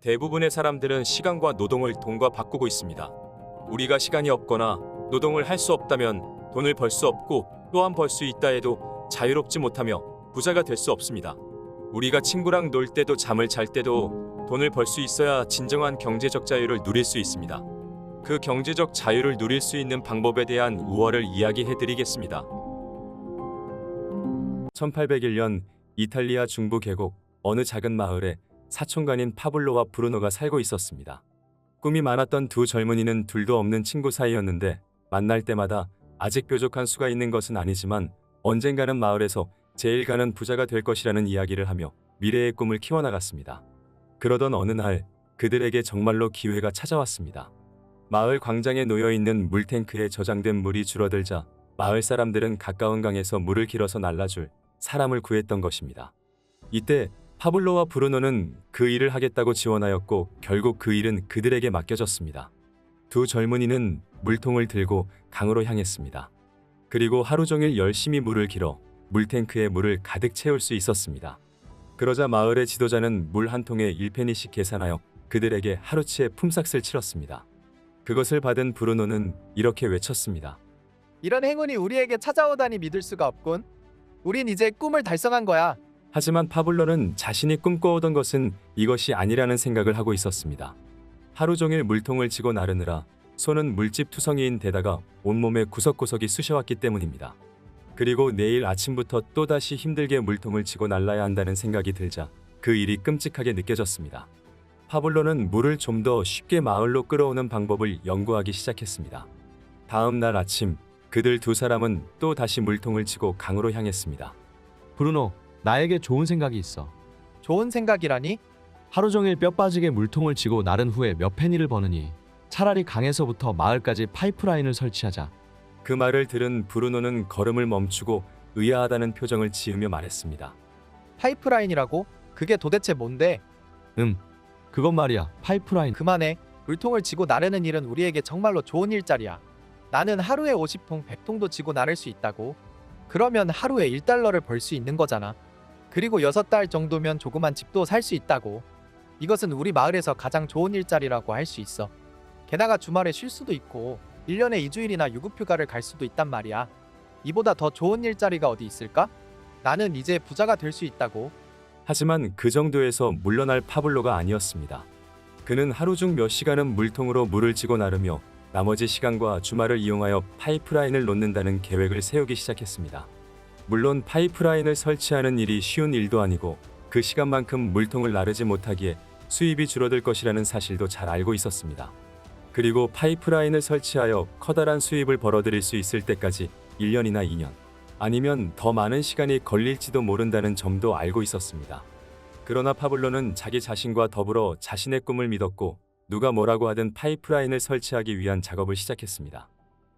대부분의 사람들은 시간과 노동을 돈과 바꾸고 있습니다. 우리가 시간이 없거나 노동을 할 수 없다면 돈을 벌 수 없고, 또한 벌 수 있다 해도 자유롭지 못하며 부자가 될 수 없습니다. 우리가 친구랑 놀 때도 잠을 잘 때도 돈을 벌 수 있어야 진정한 경제적 자유를 누릴 수 있습니다. 그 경제적 자유를 누릴 수 있는 방법에 대한 우월을 이야기해 드리겠습니다. 1801년 이탈리아 중부 계곡 어느 작은 마을에 사촌간인 파블로와 브루노가 살고 있었습니다. 꿈이 많았던 두 젊은이는 둘도 없는 친구 사이였는데, 만날 때마다 아직 뾰족한 수가 있는 것은 아니지만 언젠가는 마을에서 제일 가는 부자가 될 것이라는 이야기를 하며 미래의 꿈을 키워나갔습니다. 그러던 어느 날 그들에게 정말로 기회가 찾아왔습니다. 마을 광장에 놓여있는 물탱크에 저장된 물이 줄어들자 마을 사람들은 가까운 강에서 물을 길어서 날라줄 사람을 구했던 것입니다. 이때 파블로와 브루노는 그 일을 하겠다고 지원하였고, 결국 그 일은 그들에게 맡겨졌습니다. 두 젊은이는 물통을 들고 강으로 향했습니다. 그리고 하루 종일 열심히 물을 길어 물탱크에 물을 가득 채울 수 있었습니다. 그러자 마을의 지도자는 물 한 통에 1페니씩 계산하여 그들에게 하루치의 품삯을 치렀습니다. 그것을 받은 브루노는 이렇게 외쳤습니다. 이런 행운이 우리에게 찾아오다니 믿을 수가 없군. 우린 이제 꿈을 달성한 거야. 하지만 파블로는 자신이 꿈꿔오던 것은 이것이 아니라는 생각을 하고 있었습니다. 하루 종일 물통을 지고 나르느라 손은 물집 투성이인 데다가 온몸에 구석구석이 쑤셔왔기 때문입니다. 그리고 내일 아침부터 또다시 힘들게 물통을 지고 날라야 한다는 생각이 들자 그 일이 끔찍하게 느껴졌습니다. 파블로는 물을 좀 더 쉽게 마을로 끌어오는 방법을 연구하기 시작했습니다. 다음 날 아침 그들 두 사람은 또 다시 물통을 지고 강으로 향했습니다. 브루노, 나에게 좋은 생각이 있어. 좋은 생각이라니? 하루 종일 뼈 빠지게 물통을 지고 나른 후에 몇 페니를 버느니 차라리 강에서부터 마을까지 파이프라인을 설치하자. 그 말을 들은 브루노는 걸음을 멈추고 의아하다는 표정을 지으며 말했습니다. 파이프라인이라고? 그게 도대체 뭔데? 그것 말이야, 파이프라인. 그만해. 물통을 지고 나르는 일은 우리에게 정말로 좋은 일자리야. 나는 하루에 50통, 100통도 지고 나를 수 있다고. 그러면 하루에 1달러를 벌 수 있는 거잖아. 그리고 6달 정도면 조그만 집도 살 수 있다고. 이것은 우리 마을에서 가장 좋은 일자리라고 할 수 있어. 게다가 주말에 쉴 수도 있고 1년에 2주일이나 유급휴가를 갈 수도 있단 말이야. 이보다 더 좋은 일자리가 어디 있을까? 나는 이제 부자가 될 수 있다고. 하지만 그 정도에서 물러날 파블로가 아니었습니다. 그는 하루 중 몇 시간은 물통으로 물을 지고 나르며 나머지 시간과 주말을 이용하여 파이프라인을 놓는다는 계획을 세우기 시작했습니다. 물론 파이프라인을 설치하는 일이 쉬운 일도 아니고 그 시간만큼 물통을 나르지 못하기에 수입이 줄어들 것이라는 사실도 잘 알고 있었습니다. 그리고 파이프라인을 설치하여 커다란 수입을 벌어들일 수 있을 때까지 1년이나 2년, 아니면 더 많은 시간이 걸릴지도 모른다는 점도 알고 있었습니다. 그러나 파블로는 자기 자신과 더불어 자신의 꿈을 믿었고, 누가 뭐라고 하든 파이프라인을 설치하기 위한 작업을 시작했습니다.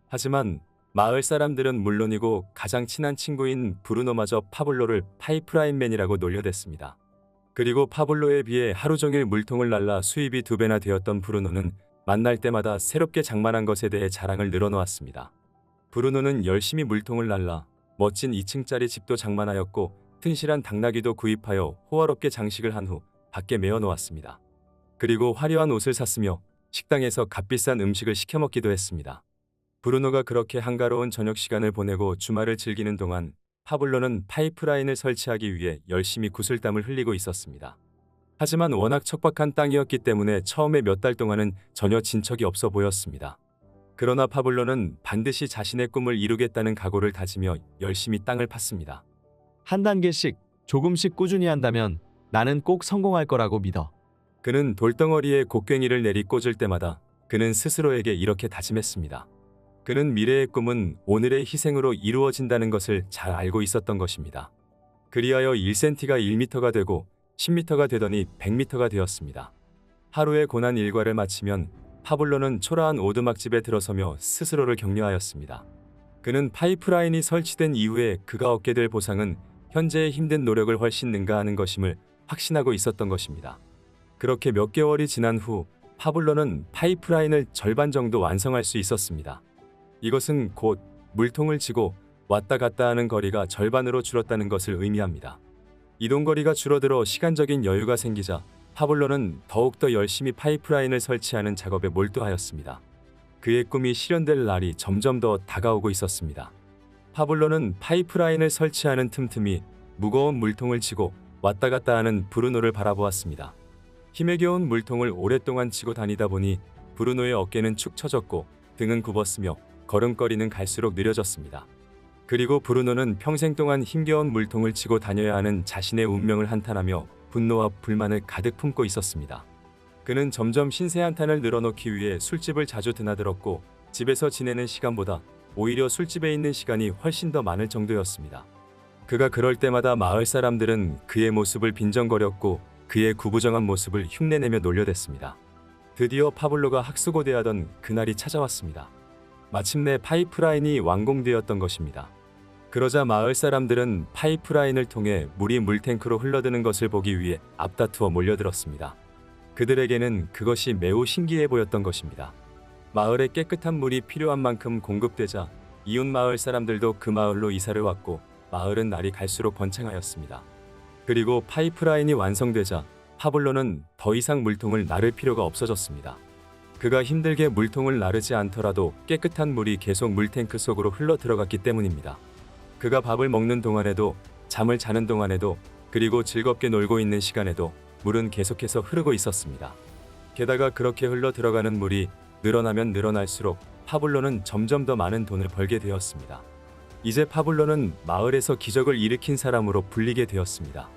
하지만 마을 사람들은 물론이고 가장 친한 친구인 브루노마저 파블로를 파이프라인맨이라고 놀려댔습니다. 그리고 파블로에 비해 하루 종일 물통을 날라 수입이 2배나 되었던 브루노는 만날 때마다 새롭게 장만한 것에 대해 자랑을 늘어놓았습니다. 브루노는 열심히 물통을 날라 멋진 2층짜리 집도 장만하였고, 튼실한 당나귀도 구입하여 호화롭게 장식을 한 후 밖에 메어 놓았습니다. 그리고 화려한 옷을 샀으며 식당에서 값비싼 음식을 시켜 먹기도 했습니다. 브루노가 그렇게 한가로운 저녁 시간을 보내고 주말을 즐기는 동안 파블로는 파이프라인을 설치하기 위해 열심히 구슬땀을 흘리고 있었습니다. 하지만 워낙 척박한 땅이었기 때문에 처음에 몇 달 동안은 전혀 진척이 없어 보였습니다. 그러나 파블로는 반드시 자신의 꿈을 이루겠다는 각오를 다지며 열심히 땅을 팠습니다. 한 단계씩 조금씩 꾸준히 한다면 나는 꼭 성공할 거라고 믿어. 그는 돌덩어리에 곡괭이를 내리 꽂을 때마다 그는 스스로에게 이렇게 다짐했습니다. 그는 미래의 꿈은 오늘의 희생으로 이루어진다는 것을 잘 알고 있었던 것입니다. 그리하여 1cm가 1m가 되고 10m가 되더니 100m가 되었습니다. 하루의 고난 일과를 마치면 파블로는 초라한 오두막집에 들어서며 스스로를 격려하였습니다. 그는 파이프라인이 설치된 이후에 그가 얻게 될 보상은 현재의 힘든 노력을 훨씬 능가하는 것임을 확신하고 있었던 것입니다. 그렇게 몇 개월이 지난 후 파블로는 파이프라인을 절반 정도 완성할 수 있었습니다. 이것은 곧 물통을 지고 왔다 갔다 하는 거리가 절반으로 줄었다는 것을 의미합니다. 이동거리가 줄어들어 시간적인 여유가 생기자 파블로는 더욱더 열심히 파이프라인을 설치하는 작업에 몰두하였습니다. 그의 꿈이 실현될 날이 점점 더 다가오고 있었습니다. 파블로는 파이프라인을 설치하는 틈틈이 무거운 물통을 지고 왔다 갔다 하는 브루노를 바라보았습니다. 힘에 겨운 물통을 오랫동안 지고 다니다 보니 브루노의 어깨는 축 처졌고 등은 굽었으며 걸음걸이는 갈수록 느려졌습니다. 그리고 브루노는 평생 동안 힘겨운 물통을 지고 다녀야 하는 자신의 운명을 한탄하며 분노와 불만을 가득 품고 있었습니다. 그는 점점 신세 한탄을 늘어놓기 위해 술집을 자주 드나들었고 집에서 지내는 시간보다 오히려 술집에 있는 시간이 훨씬 더 많을 정도였습니다. 그가 그럴 때마다 마을 사람들은 그의 모습을 빈정거렸고 그의 구부정한 모습을 흉내내며 놀려댔습니다. 드디어 파블로가 학수고대하던 그날이 찾아왔습니다. 마침내 파이프라인이 완공되었던 것입니다. 그러자 마을 사람들은 파이프라인을 통해 물이 물탱크로 흘러드는 것을 보기 위해 앞다투어 몰려들었습니다. 그들에게는 그것이 매우 신기해 보였던 것입니다. 마을에 깨끗한 물이 필요한 만큼 공급되자 이웃 마을 사람들도 그 마을로 이사를 왔고 마을은 날이 갈수록 번창하였습니다. 그리고 파이프라인이 완성되자 파블로는 더 이상 물통을 나를 필요가 없어졌습니다. 그가 힘들게 물통을 나르지 않더라도 깨끗한 물이 계속 물탱크 속으로 흘러 들어갔기 때문입니다. 그가 밥을 먹는 동안에도 잠을 자는 동안에도 그리고 즐겁게 놀고 있는 시간에도 물은 계속해서 흐르고 있었습니다. 게다가 그렇게 흘러 들어가는 물이 늘어나면 늘어날수록 파블로는 점점 더 많은 돈을 벌게 되었습니다. 이제 파블로는 마을에서 기적을 일으킨 사람으로 불리게 되었습니다.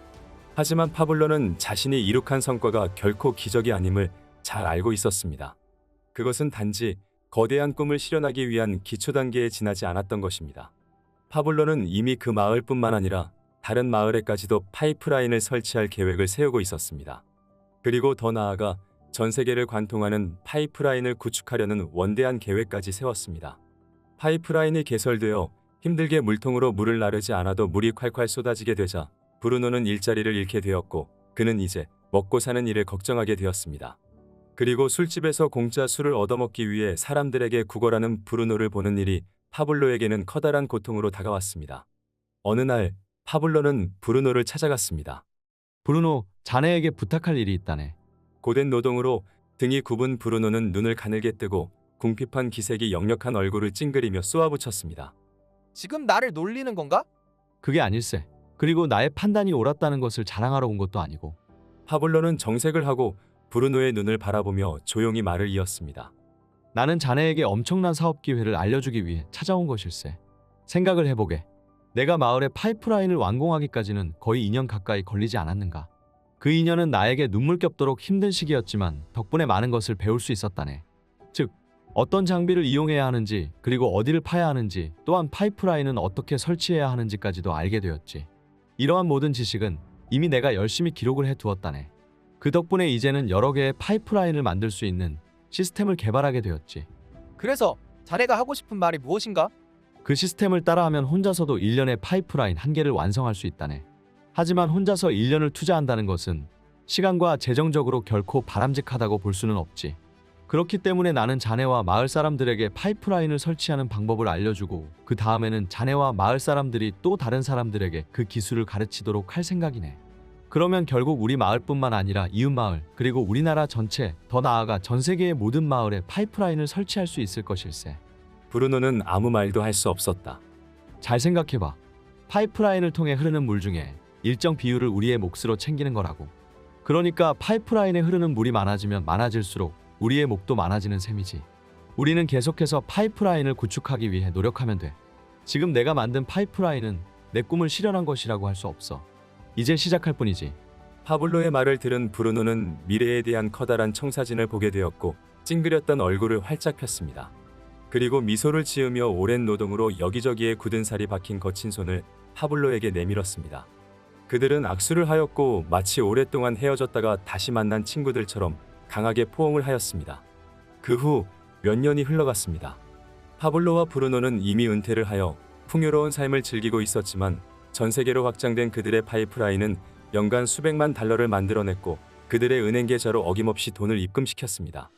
하지만 파블로는 자신이 이룩한 성과가 결코 기적이 아님을 잘 알고 있었습니다. 그것은 단지 거대한 꿈을 실현하기 위한 기초 단계에 지나지 않았던 것입니다. 파블로는 이미 그 마을뿐만 아니라 다른 마을에까지도 파이프라인을 설치할 계획을 세우고 있었습니다. 그리고 더 나아가 전 세계를 관통하는 파이프라인을 구축하려는 원대한 계획까지 세웠습니다. 파이프라인이 개설되어 힘들게 물통으로 물을 나르지 않아도 물이 콸콸 쏟아지게 되자 브루노는 일자리를 잃게 되었고 그는 이제 먹고 사는 일을 걱정하게 되었습니다. 그리고 술집에서 공짜 술을 얻어먹기 위해 사람들에게 구걸하는 브루노를 보는 일이 파블로에게는 커다란 고통으로 다가왔습니다. 어느 날 파블로는 브루노를 찾아갔습니다. 브루노, 자네에게 부탁할 일이 있다네. 고된 노동으로 등이 굽은 브루노는 눈을 가늘게 뜨고 궁핍한 기색이 역력한 얼굴을 찡그리며 쏘아붙였습니다. 지금 나를 놀리는 건가? 그게 아닐세. 그리고 나의 판단이 옳았다는 것을 자랑하러 온 것도 아니고. 파블로는 정색을 하고 브루노의 눈을 바라보며 조용히 말을 이었습니다. 나는 자네에게 엄청난 사업 기회를 알려주기 위해 찾아온 것일세. 생각을 해보게. 내가 마을의 파이프라인을 완공하기까지는 거의 2년 가까이 걸리지 않았는가. 그 2년은 나에게 눈물겹도록 힘든 시기였지만 덕분에 많은 것을 배울 수 있었다네. 즉, 어떤 장비를 이용해야 하는지, 그리고 어디를 파야 하는지, 또한 파이프라인은 어떻게 설치해야 하는지까지도 알게 되었지. 이러한 모든 지식은 이미 내가 열심히 기록을 해두었다네. 그 덕분에 이제는 여러 개의 파이프라인을 만들 수 있는 시스템을 개발하게 되었지. 그래서 자네가 하고 싶은 말이 무엇인가? 그 시스템을 따라하면 혼자서도 1년에 파이프라인 1개를 완성할 수 있다네. 하지만 혼자서 1년을 투자한다는 것은 시간과 재정적으로 결코 바람직하다고 볼 수는 없지. 그렇기 때문에 나는 자네와 마을 사람들에게 파이프라인을 설치하는 방법을 알려주고 그 다음에는 자네와 마을 사람들이 또 다른 사람들에게 그 기술을 가르치도록 할 생각이네. 그러면 결국 우리 마을뿐만 아니라 이웃 마을, 그리고 우리나라 전체, 더 나아가 전 세계의 모든 마을에 파이프라인을 설치할 수 있을 것일세. 브루노는 아무 말도 할 수 없었다. 잘 생각해봐. 파이프라인을 통해 흐르는 물 중에 일정 비율을 우리의 몫으로 챙기는 거라고. 그러니까 파이프라인에 흐르는 물이 많아지면 많아질수록 우리의 몫도 많아지는 셈이지. 우리는 계속해서 파이프라인을 구축하기 위해 노력하면 돼. 지금 내가 만든 파이프라인은 내 꿈을 실현한 것이라고 할 수 없어. 이제 시작할 뿐이지. 파블로의 말을 들은 브루노는 미래에 대한 커다란 청사진을 보게 되었고 찡그렸던 얼굴을 활짝 폈습니다. 그리고 미소를 지으며 오랜 노동으로 여기저기에 굳은 살이 박힌 거친 손을 파블로에게 내밀었습니다. 그들은 악수를 하였고 마치 오랫동안 헤어졌다가 다시 만난 친구들처럼 강하게 포옹을 하였습니다. 그 후 몇 년이 흘러갔습니다. 파블로와 브루노는 이미 은퇴를 하여 풍요로운 삶을 즐기고 있었지만 전 세계로 확장된 그들의 파이프라인은 연간 수백만 달러를 만들어냈고 그들의 은행 계좌로 어김없이 돈을 입금시켰습니다.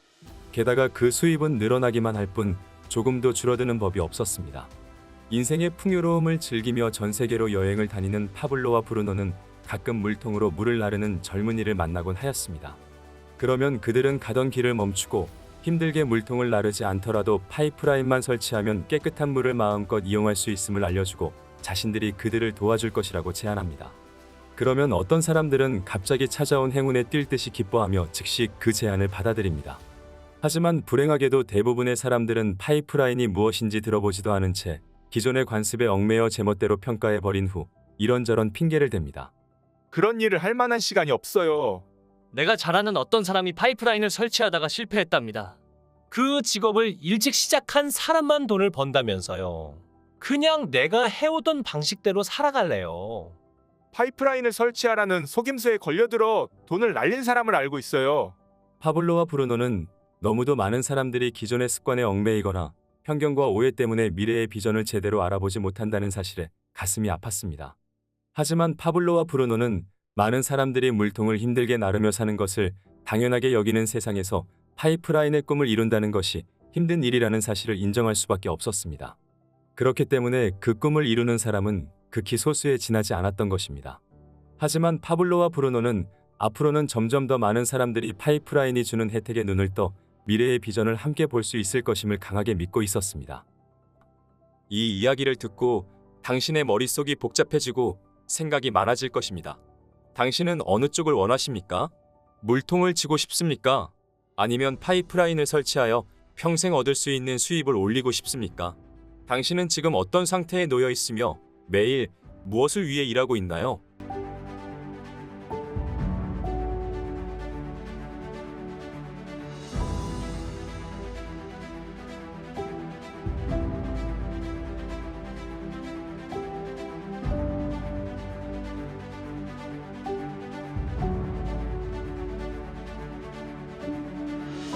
게다가 그 수입은 늘어나기만 할 뿐 조금도 줄어드는 법이 없었습니다. 인생의 풍요로움을 즐기며 전 세계로 여행을 다니는 파블로와 브루노는 가끔 물통으로 물을 나르는 젊은이를 만나곤 하였습니다. 그러면 그들은 가던 길을 멈추고 힘들게 물통을 나르지 않더라도 파이프라인만 설치하면 깨끗한 물을 마음껏 이용할 수 있음을 알려주고 자신들이 그들을 도와줄 것이라고 제안합니다. 그러면 어떤 사람들은 갑자기 찾아온 행운에 뛸 듯이 기뻐하며 즉시 그 제안을 받아들입니다. 하지만 불행하게도 대부분의 사람들은 파이프라인이 무엇인지 들어보지도 않은 채 기존의 관습에 얽매여 제멋대로 평가해버린 후 이런저런 핑계를 댑니다. 그런 일을 할 만한 시간이 없어요. 내가 잘 아는 어떤 사람이 파이프라인을 설치하다가 실패했답니다. 그 직업을 일찍 시작한 사람만 돈을 번다면서요. 그냥 내가 해오던 방식대로 살아갈래요. 파이프라인을 설치하라는 속임수에 걸려들어 돈을 날린 사람을 알고 있어요. 파블로와 브루노는 너무도 많은 사람들이 기존의 습관에 얽매이거나 편견과 오해 때문에 미래의 비전을 제대로 알아보지 못한다는 사실에 가슴이 아팠습니다. 하지만 파블로와 브루노는 많은 사람들이 물통을 힘들게 나르며 사는 것을 당연하게 여기는 세상에서 파이프라인의 꿈을 이룬다는 것이 힘든 일이라는 사실을 인정할 수밖에 없었습니다. 그렇기 때문에 그 꿈을 이루는 사람은 극히 소수에 지나지 않았던 것입니다. 하지만 파블로와 브루노는 앞으로는 점점 더 많은 사람들이 파이프라인이 주는 혜택에 눈을 떠 미래의 비전을 함께 볼 수 있을 것임을 강하게 믿고 있었습니다. 이 이야기를 듣고 당신의 머릿속이 복잡해지고 생각이 많아질 것입니다. 당신은 어느 쪽을 원하십니까? 물통을 치고 싶습니까? 아니면 파이프라인을 설치하여 평생 얻을 수 있는 수입을 올리고 싶습니까? 당신은 지금 어떤 상태에 놓여 있으며 매일 무엇을 위해 일하고 있나요?